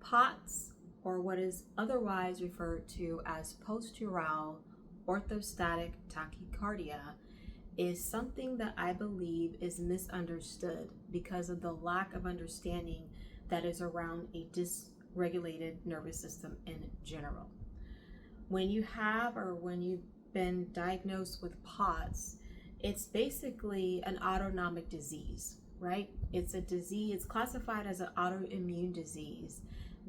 POTS, or what is otherwise referred to as postural orthostatic tachycardia, is something that I believe is misunderstood because of the lack of understanding that is around a dysregulated nervous system in general. When you have, or when you've been diagnosed with POTS, it's basically an autonomic disease, right? It's a disease, it's classified as an autoimmune disease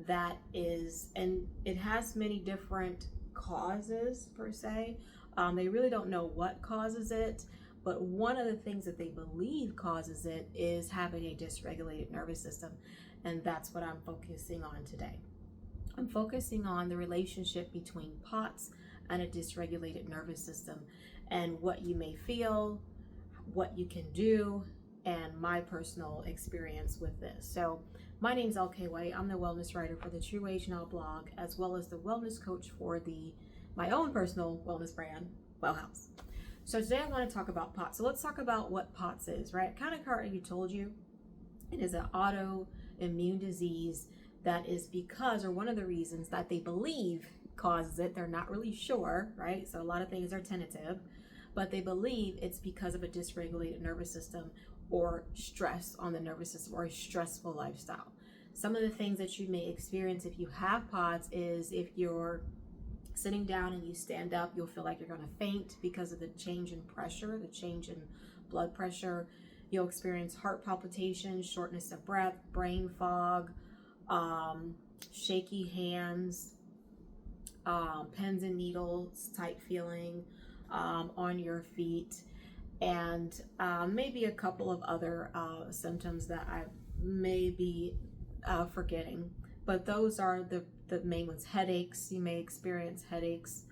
that is, and it has many different causes per se. They really don't know what causes it, but one of the things that they believe causes it is having a dysregulated nervous system, and that's what I'm focusing on today. I'm focusing on the relationship between POTS and a dysregulated nervous system, and what you may feel, what you can do, and my personal experience with this. So my name is LK. I'm the wellness writer for the True Age Now blog, as well as the wellness coach for my own personal wellness brand, Well House. So today I want to talk about POTS. So let's talk about what POTS is, right? Tachycardia told you it is an autoimmune disease that is because, or one of the reasons that they believe causes it, they're not really sure, right? So a lot of things are tentative, but they believe it's because of a dysregulated nervous system or stress on the nervous system or a stressful lifestyle. Some of the things that you may experience if you have POTS is if you're sitting down and you stand up, you'll feel like you're going to faint because of the change in pressure, the change in blood pressure. You'll experience heart palpitations, shortness of breath, brain fog, shaky hands, pins and needles type feeling on your feet, and maybe a couple of other symptoms that I may be forgetting. But those are the main ones. Headaches, you may experience headaches,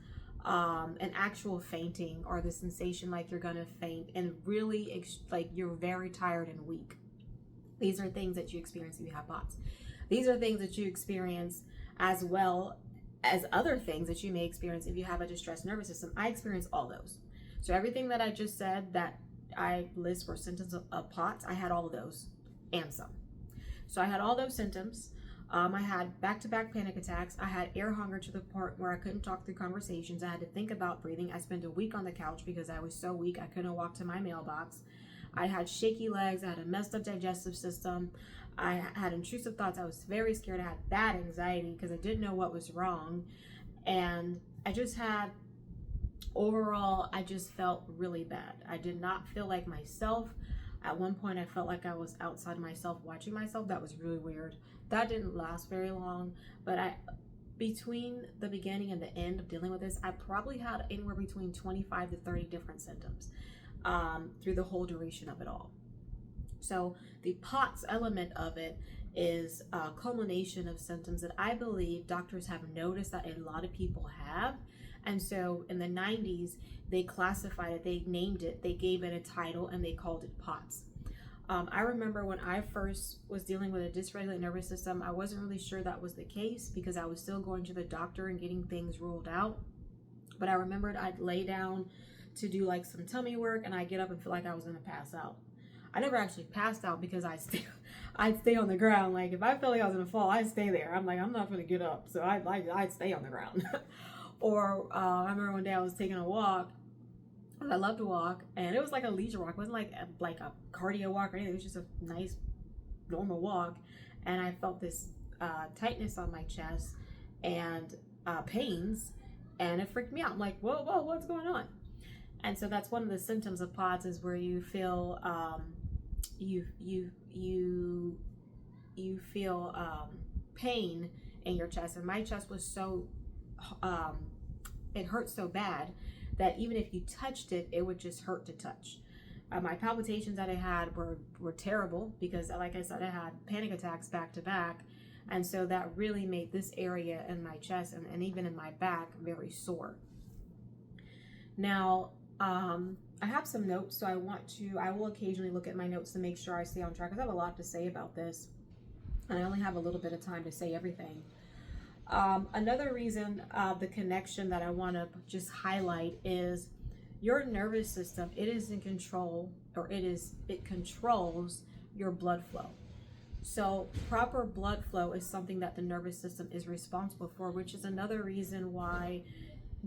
and actual fainting, or the sensation like you're gonna faint, and really like you're very tired and weak. These are things that you experience if you have POTS. These are things that you experience as well as other things that you may experience if you have a distressed nervous system. I experience all those. So everything that I just said that I list were symptoms of POTS, I had all of those and some. So I had all those symptoms. I had back-to-back panic attacks. I had air hunger to the point where I couldn't talk through conversations. I had to think about breathing. I spent a week on the couch because I was so weak I couldn't walk to my mailbox. I had shaky legs. I had a messed up digestive system. I had intrusive thoughts. I was very scared. I had bad anxiety because I didn't know what was wrong. And I just had, overall, I just felt really bad. I did not feel like myself. At one point, I felt like I was outside myself, watching myself. That was really weird. That didn't last very long, but between the beginning and the end of dealing with this, I probably had anywhere between 25 to 30 different symptoms through the whole duration of it all. So the POTS element of it is a culmination of symptoms that I believe doctors have noticed that a lot of people have. And so in the 90s, they classified it, they named it, they gave it a title, and they called it POTS. I remember when I first was dealing with a dysregulated nervous system, I wasn't really sure that was the case because I was still going to the doctor and getting things ruled out. But I remembered I'd lay down to do like some tummy work, and I'd get up and feel like I was gonna pass out. I never actually passed out because I'd stay on the ground. Like if I felt like I was gonna fall, I'd stay there. I'm like, I'm not gonna get up, so I'd stay on the ground. Or I remember one day I was taking a walk. I love to walk, and it was like a leisure walk. It wasn't like a cardio walk or anything. It was just a nice normal walk, and I felt this tightness on my chest and pains, and it freaked me out. I'm like, whoa, what's going on? And so that's one of the symptoms of POTS, is where you feel you feel pain in your chest. And my chest was so it hurt so bad that even if you touched it, it would just hurt to touch. My palpitations that I had were terrible because, like I said, I had panic attacks back to back. And so that really made this area in my chest and even in my back very sore. Now, I have some notes, so I will occasionally look at my notes to make sure I stay on track, because I have a lot to say about this, and I only have a little bit of time to say everything. Another reason, the connection that I want to just highlight is your nervous system. It is in control, or it controls your blood flow. So proper blood flow is something that the nervous system is responsible for, which is another reason why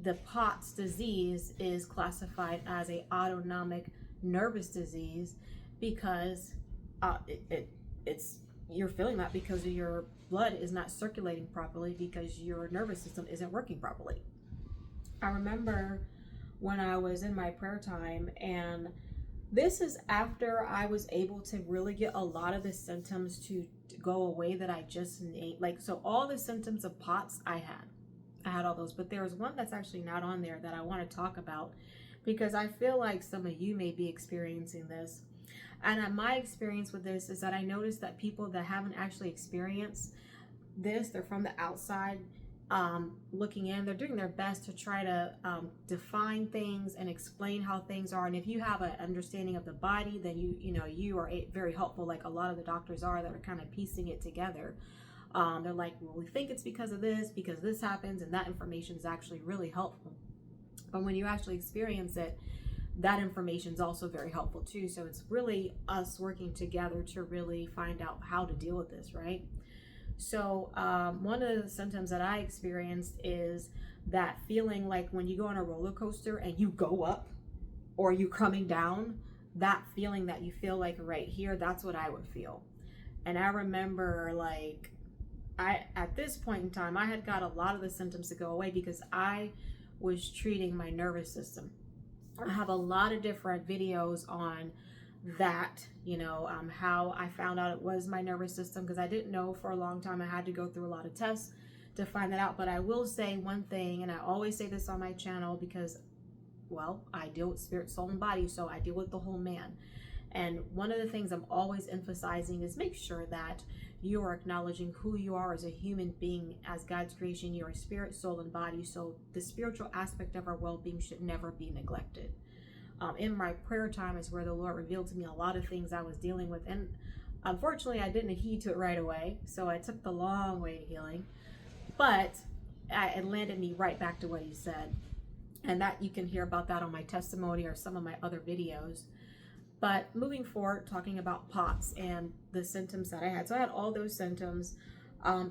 the POTS disease is classified as a autonomic nervous disease, because it's you're feeling that because your blood is not circulating properly, because your nervous system isn't working properly. I remember when I was in my prayer time, and this is after I was able to really get a lot of the symptoms to go away that I just named. Like, so all the symptoms of POTS I had all those, but there was one that's actually not on there that I want to talk about, because I feel like some of you may be experiencing this. And my experience with this is that I noticed that people that haven't actually experienced this, they're from the outside looking in, they're doing their best to try to define things and explain how things are. And if you have an understanding of the body, then you are very helpful, like a lot of the doctors are, that are kind of piecing it together. They're like, well, we think it's because of this, because this happens, and that information is actually really helpful. But when you actually experience it, that information is also very helpful too. So it's really us working together to really find out how to deal with this, right? So one of the symptoms that I experienced is that feeling like when you go on a roller coaster and you go up or you coming down, that feeling that you feel like right here, that's what I would feel. And I remember, like, at this point in time, I had got a lot of the symptoms to go away because I was treating my nervous system. I have a lot of different videos on that, how I found out it was my nervous system, because I didn't know for a long time. I had to go through a lot of tests to find that out. But I will say one thing, and I always say this on my channel, because, well, I deal with spirit, soul, and body, so I deal with the whole man. And one of the things I'm always emphasizing is make sure that you are acknowledging who you are as a human being, as God's creation. You are spirit, soul, and body. So the spiritual aspect of our well-being should never be neglected. In my prayer time is where the Lord revealed to me a lot of things I was dealing with. And unfortunately, I didn't heed to it right away. So I took the long way to healing. But it landed me right back to what he said. And that you can hear about that on my testimony or some of my other videos. But moving forward, talking about POTS and the symptoms that I had. So I had all those symptoms,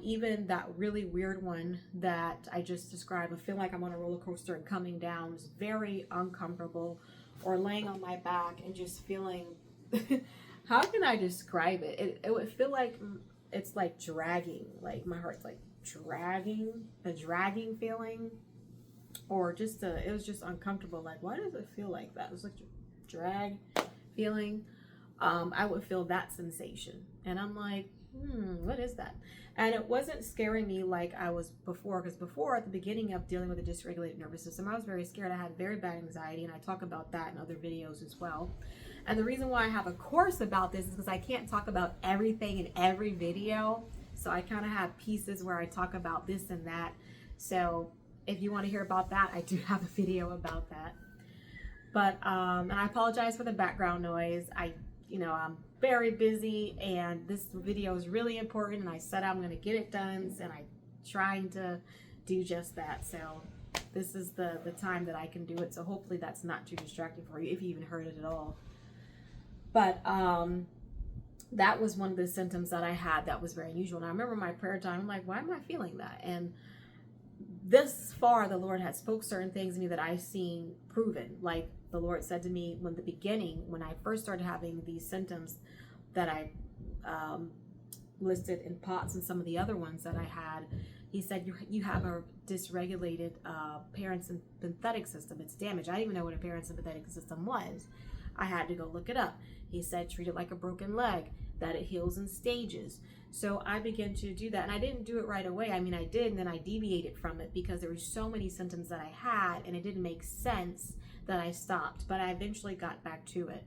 even that really weird one that I just described. I feel like I'm on a roller coaster and coming down was very uncomfortable, or laying on my back and just feeling, how can I describe it? It would feel like it's like dragging, like my heart's like dragging, a dragging feeling, or just it was just uncomfortable. Like, why does it feel like that? It was like a drag feeling. I would feel that sensation, and I'm like, what is that? And it wasn't scaring me like I was before, because before, at the beginning of dealing with a dysregulated nervous system, I was very scared. I had very bad anxiety, and I talk about that in other videos as well. And the reason why I have a course about this is because I can't talk about everything in every video. So I kind of have pieces where I talk about this and that. So if you want to hear about that, I do have a video about that. But and I apologize for the background noise. I'm very busy, and this video is really important, and I said I'm going to get it done, and I'm trying to do just that. So this is the time that I can do it. So hopefully that's not too distracting for you, if you even heard it at all. But that was one of the symptoms that I had that was very unusual. And I remember my prayer time, I'm like, why am I feeling that? And this far, the Lord had spoke certain things to me that I've seen proven. Like the Lord said to me when the beginning, when I first started having these symptoms that I listed in POTS and some of the other ones that I had, he said, you have a dysregulated parasympathetic system. It's damaged. I didn't even know what a parasympathetic system was. I had to go look it up. He said, treat it like a broken leg, that it heals in stages. So I began to do that, and I didn't do it right away. I mean, I did, and then I deviated from it because there were so many symptoms that I had, and it didn't make sense that I stopped. But I eventually got back to it,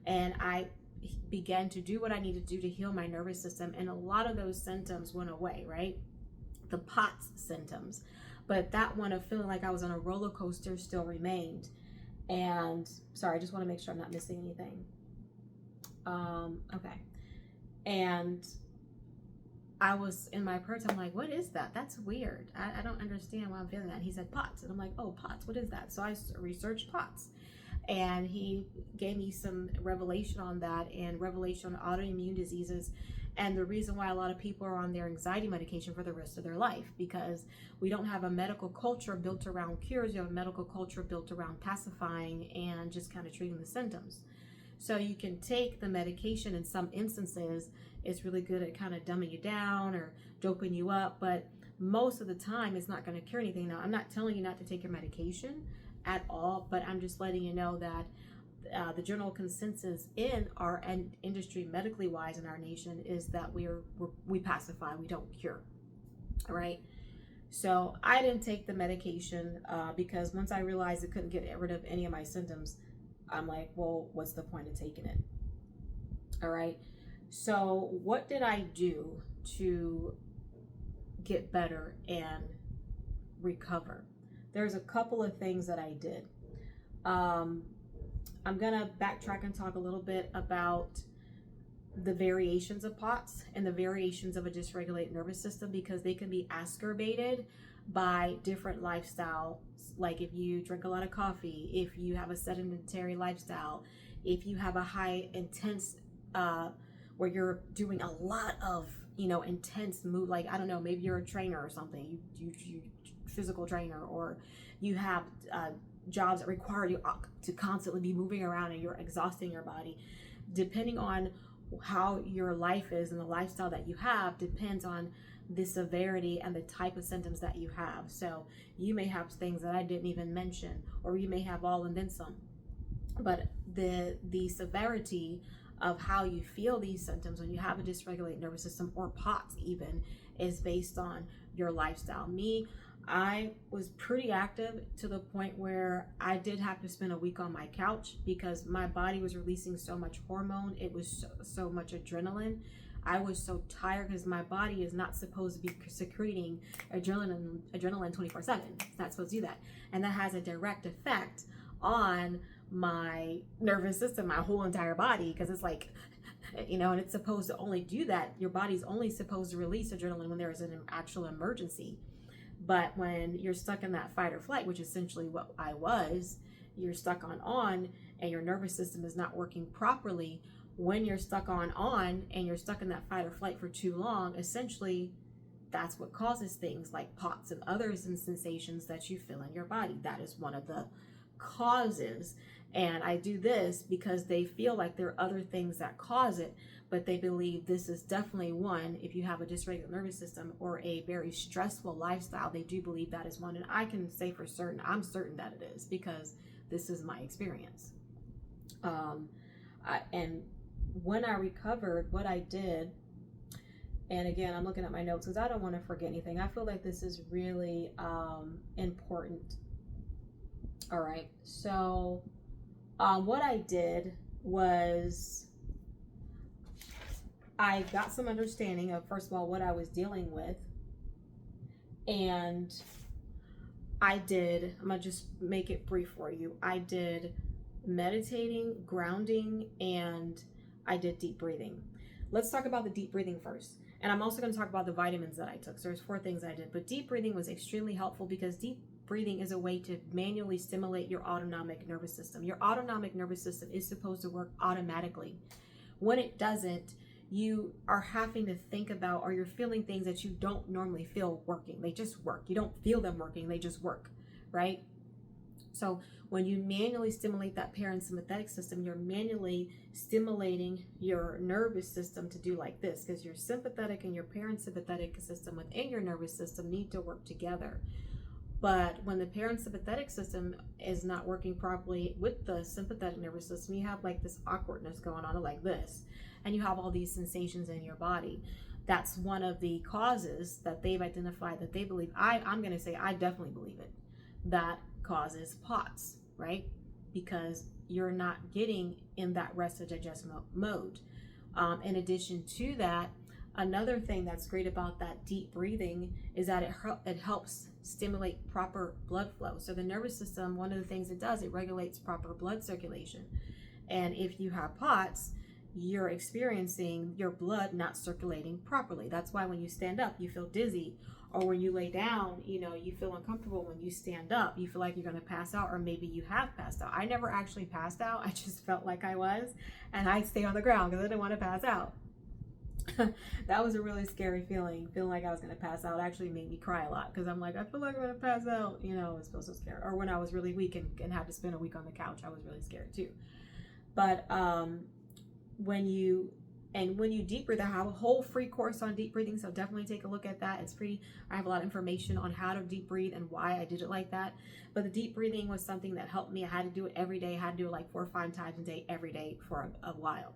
and I began to do what I needed to do to heal my nervous system, and a lot of those symptoms went away, right? The POTS symptoms. But that one of feeling like I was on a roller coaster still remained. And sorry, I just want to make sure I'm not missing anything. Okay. And I was in my prayer time, I'm like, what is that? That's weird. I don't understand why I'm feeling that. And he said POTS. And I'm like, oh, POTS, what is that? So I researched POTS. And he gave me some revelation on that, and revelation on autoimmune diseases. And the reason why a lot of people are on their anxiety medication for the rest of their life, because we don't have a medical culture built around cures. You have a medical culture built around pacifying and just kind of treating the symptoms. So you can take the medication in some instances. It's really good at kind of dumbing you down or doping you up, but most of the time it's not going to cure anything. Now, I'm not telling you not to take your medication at all, but I'm just letting you know that the general consensus in our industry, medically wise, in our nation, is that we pacify, we don't cure. All right. So I didn't take the medication because once I realized it couldn't get rid of any of my symptoms, I'm like, well, what's the point of taking it? All right. So what did I do to get better and recover? There's a couple of things that I did. I'm gonna backtrack and talk a little bit about the variations of POTS and the variations of a dysregulated nervous system, because they can be exacerbated by different lifestyles. Like if you drink a lot of coffee, if you have a sedentary lifestyle, if you have a high intense where you're doing a lot of intense move, like I don't know, maybe you're a trainer or something, you physical trainer, or you have jobs that require you to constantly be moving around and you're exhausting your body. Depending on how your life is and the lifestyle that you have depends on the severity and the type of symptoms that you have. So you may have things that I didn't even mention, or you may have all and then some. But the severity of how you feel these symptoms when you have a dysregulated nervous system, or POTS even, is based on your lifestyle. I was pretty active to the point where I did have to spend a week on my couch because my body was releasing so much hormone. It was so much adrenaline. I was so tired because my body is not supposed to be secreting adrenaline 24/7. It's not supposed to do that. And that has a direct effect on my nervous system, my whole entire body, because it's like, and it's supposed to only do that. Your body's only supposed to release adrenaline when there is an actual emergency. But when you're stuck in that fight or flight, which is essentially what I was, you're stuck on, and your nervous system is not working properly. When you're stuck on, and you're stuck in that fight or flight for too long, essentially, that's what causes things like POTS and other sensations that you feel in your body. That is one of the causes. And I do this because they feel like there are other things that cause it, but they believe this is definitely one. If you have a dysregulated nervous system or a very stressful lifestyle, they do believe that is one. And I can say for certain, I'm certain that it is, because this is my experience. And when I recovered, what I did, and again, I'm looking at my notes because I don't want to forget anything. I feel like this is really important. All right, so what I did was I got some understanding of, first of all, what I was dealing with. And I'm going to just make it brief for you. I did meditating, grounding, and I did deep breathing. Let's talk about the deep breathing first. And I'm also going to talk about the vitamins that I took. So there's 4 things I did. But deep breathing was extremely helpful because deep breathing is a way to manually stimulate your autonomic nervous system. Your autonomic nervous system is supposed to work automatically. When it doesn't, you are having to think about, or you're feeling things that you don't normally feel working. They just work. You don't feel them working. They just work, right? So when you manually stimulate that parasympathetic system, you're manually stimulating your nervous system to do like this, because your sympathetic and your parasympathetic system within your nervous system need to work together. But when the parasympathetic system is not working properly with the sympathetic nervous system, you have like this awkwardness going on, like this, and you have all these sensations in your body. That's one of the causes that they've identified, that they believe, I'm going to say I definitely believe it, that causes POTS, right? Because you're not getting in that rest and digest mode. In addition to that, another thing that's great about that deep breathing is that it helps stimulate proper blood flow. So the nervous system, one of the things it does, it regulates proper blood circulation. And if you have POTS, you're experiencing your blood not circulating properly. That's why when you stand up, you feel dizzy, or when you lay down, you feel uncomfortable. When you stand up, you feel like you're going to pass out, or maybe you have passed out. I never actually passed out. I just felt like I was, and I stayed on the ground because I didn't want to pass out. That was a really scary feeling like I was going to pass out. It actually made me cry a lot because I'm like, I feel like I'm going to pass out. You know, it feels so scary. Or when I was really weak and had to spend a week on the couch, I was really scared too. But when you deep breathe, I have a whole free course on deep breathing, so definitely take a look at that. It's free. I have a lot of information on how to deep breathe and why I did it like that. But the deep breathing was something that helped me. I had to do it every day. I had to do it like 4 or 5 times a day, every day for a while.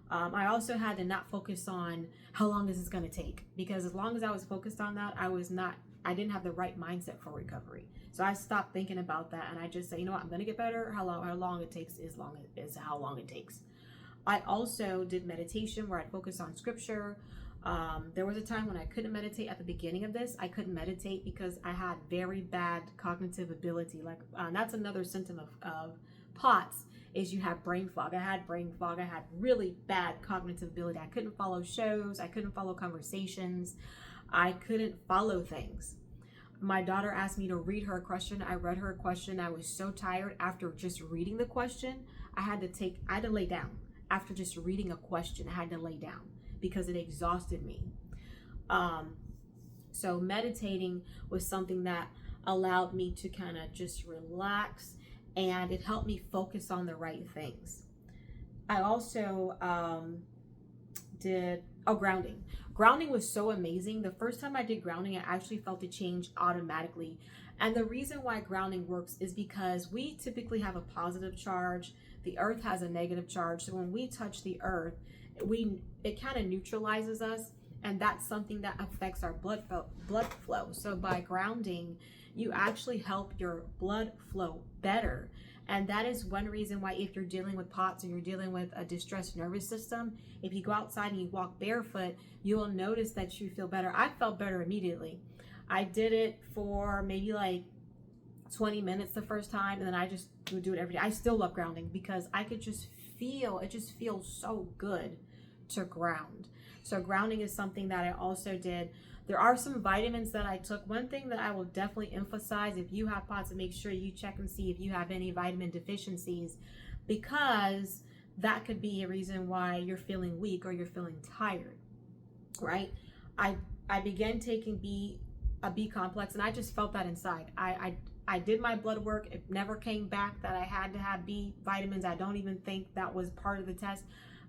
I also had to not focus on how long is this going to take, because as long as I was focused on that, I didn't have the right mindset for recovery. So I stopped thinking about that, and I just say, you know what, I'm going to get better. How long it takes is how long it takes. I also did meditation where I'd focus on scripture. There was a time when I couldn't meditate at the beginning of this. I couldn't meditate because I had very bad cognitive ability. Like that's another symptom of POTS, is you have brain fog. I had brain fog. I had really bad cognitive ability. I couldn't follow shows. I couldn't follow conversations. I couldn't follow things. My daughter asked me to read her a question. I read her a question. I was so tired after just reading the question. I had to lay down. After just reading a question, I had to lay down because it exhausted me. So meditating was something that allowed me to kind of just relax, and it helped me focus on the right things. I also did grounding. Grounding was so amazing. The first time I did grounding, I actually felt a change automatically. And the reason why grounding works is because we typically have a positive charge. The earth has a negative charge. So when we touch the earth, it kind of neutralizes us. And that's something that affects our blood flow. So by grounding, you actually help your blood flow better. And that is one reason why, if you're dealing with POTS or you're dealing with a distressed nervous system, if you go outside and you walk barefoot, you will notice that you feel better. I felt better immediately. I did it for maybe like 20 minutes the first time, and then I just would do it every day. I still love grounding because I could just feel, it just feels so good to ground. So grounding is something that I also did. There are some vitamins that I took. One thing that I will definitely emphasize, if you have POTS, make sure you check and see if you have any vitamin deficiencies, because that could be a reason why you're feeling weak or you're feeling tired, right? I began taking a B complex, and I just felt that inside. I did my blood work. It never came back that I had to have B vitamins. I don't even think that was part of the test.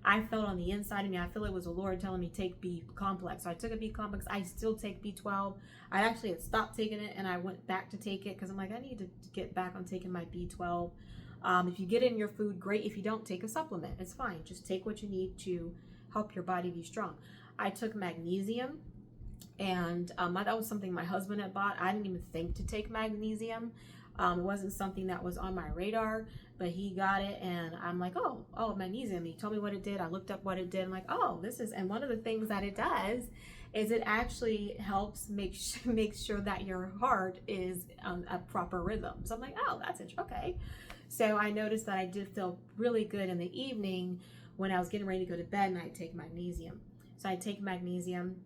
I felt on the inside of me, I feel it was the Lord telling me take B complex. So I took a B complex. I still take B12. I actually had stopped taking it, and I went back to take it because I'm like, I need to get back on taking my B12. If you get it in your food, great. If you don't, take a supplement. It's fine. Just take what you need to help your body be strong. I took magnesium, and that was something my husband had bought. I didn't even think to take magnesium. It wasn't something that was on my radar, but he got it, and I'm like, oh, magnesium. He told me what it did. I looked up what it did. I'm like, oh, and one of the things that it does is it actually helps make sure that your heart is a proper rhythm. So I'm like, oh, that's it. Okay. So I noticed that I did feel really good in the evening when I was getting ready to go to bed, and I'd take magnesium. So I take magnesium,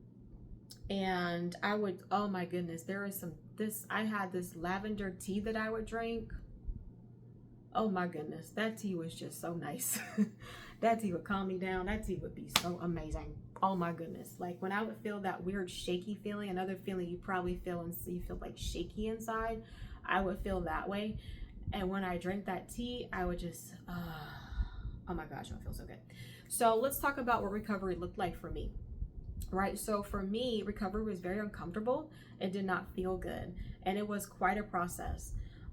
and I would, oh my goodness, I had this lavender tea that I would drink. Oh my goodness, that tea was just so nice. That tea would calm me down. That tea would be so amazing. Oh my goodness. Like when I would feel that weird shaky feeling, another feeling you probably feel, and you feel like shaky inside, I would feel that way. And when I drank that tea, I would just, oh my gosh, I feel so good. So let's talk about what recovery looked like for me. Right, so for me, recovery was very uncomfortable. It did not feel good, and it was quite a process.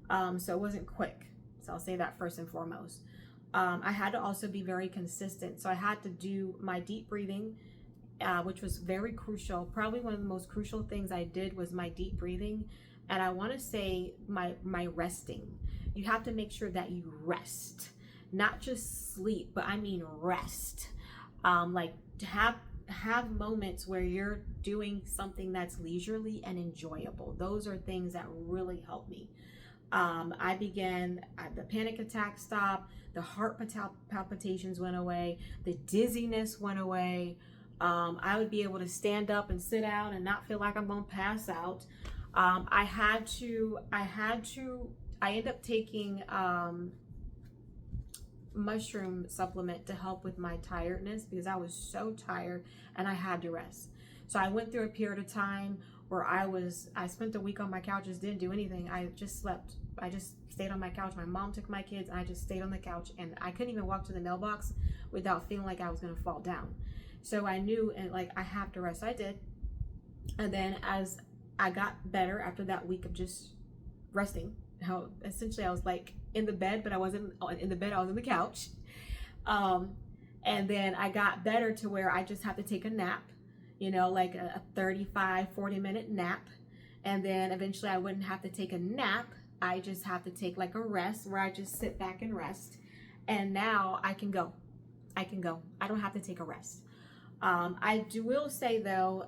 So it wasn't quick. So I'll say that first and foremost. I had to also be very consistent. So I had to do my deep breathing, which was very crucial. Probably one of the most crucial things I did was my deep breathing, and I want to say my resting. You have to make sure that you rest, not just sleep, but I mean rest. Like to have moments where you're doing something that's leisurely and enjoyable. Those are things that really help me. The panic attack stopped, the heart palpitations went away, the dizziness went away. I would be able to stand up and sit down and not feel like I'm going to pass out. I ended up taking mushroom supplement to help with my tiredness because I was so tired and I had to rest. So I went through a period of time where I spent a week on my couch, just didn't do anything. I just slept. I just stayed on my couch. My mom took my kids and I just stayed on the couch, and I couldn't even walk to the mailbox without feeling like I was going to fall down. So I knew, and like, I have to rest. So I did. And then as I got better after that week of just resting, how essentially I was like in the bed, but I wasn't in the bed, I was on the couch. And then I got better to where I just have to take a nap, you know, like a 35, 40-minute nap. And then eventually I wouldn't have to take a nap. I just have to take like a rest where I just sit back and rest. And now I can go. I don't have to take a rest. Will say though,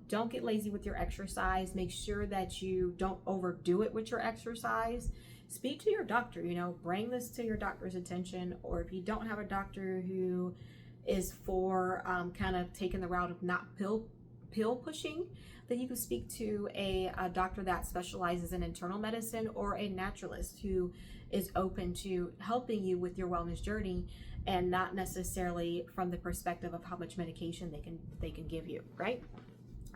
don't get lazy with your exercise. Make sure that you don't overdo it with your exercise. Speak to your doctor, you know, bring this to your doctor's attention. Or if you don't have a doctor who is for kind of taking the route of not pill pushing, then you can speak to a doctor that specializes in internal medicine or a naturalist who is open to helping you with your wellness journey, and not necessarily from the perspective of how much medication they can give you, right?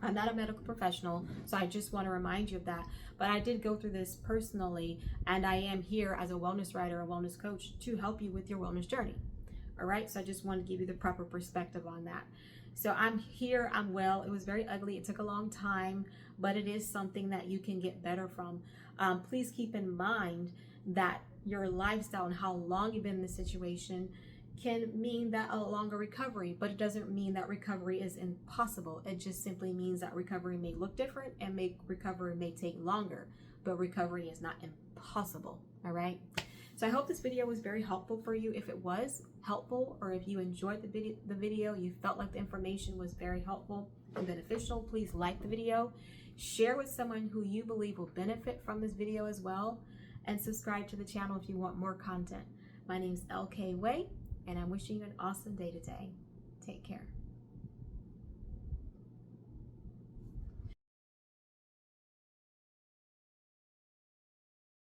I'm not a medical professional, so I just want to remind you of that. But I did go through this personally, and I am here as a wellness writer, a wellness coach, to help you with your wellness journey. All right, so I just want to give you the proper perspective on that. So I'm here, I'm well. It was very ugly. It took a long time, but it is something that you can get better from. Please keep in mind that your lifestyle and how long you've been in this situation can mean that a longer recovery, but it doesn't mean that recovery is impossible. It just simply means that recovery may look different and recovery may take longer, but recovery is not impossible. All right. So I hope this video was very helpful for you. If it was helpful, or if you enjoyed the video, you felt like the information was very helpful and beneficial, please like the video, share with someone who you believe will benefit from this video as well, and subscribe to the channel if you want more content. My name is LK Way, and I'm wishing you an awesome day today. Take care.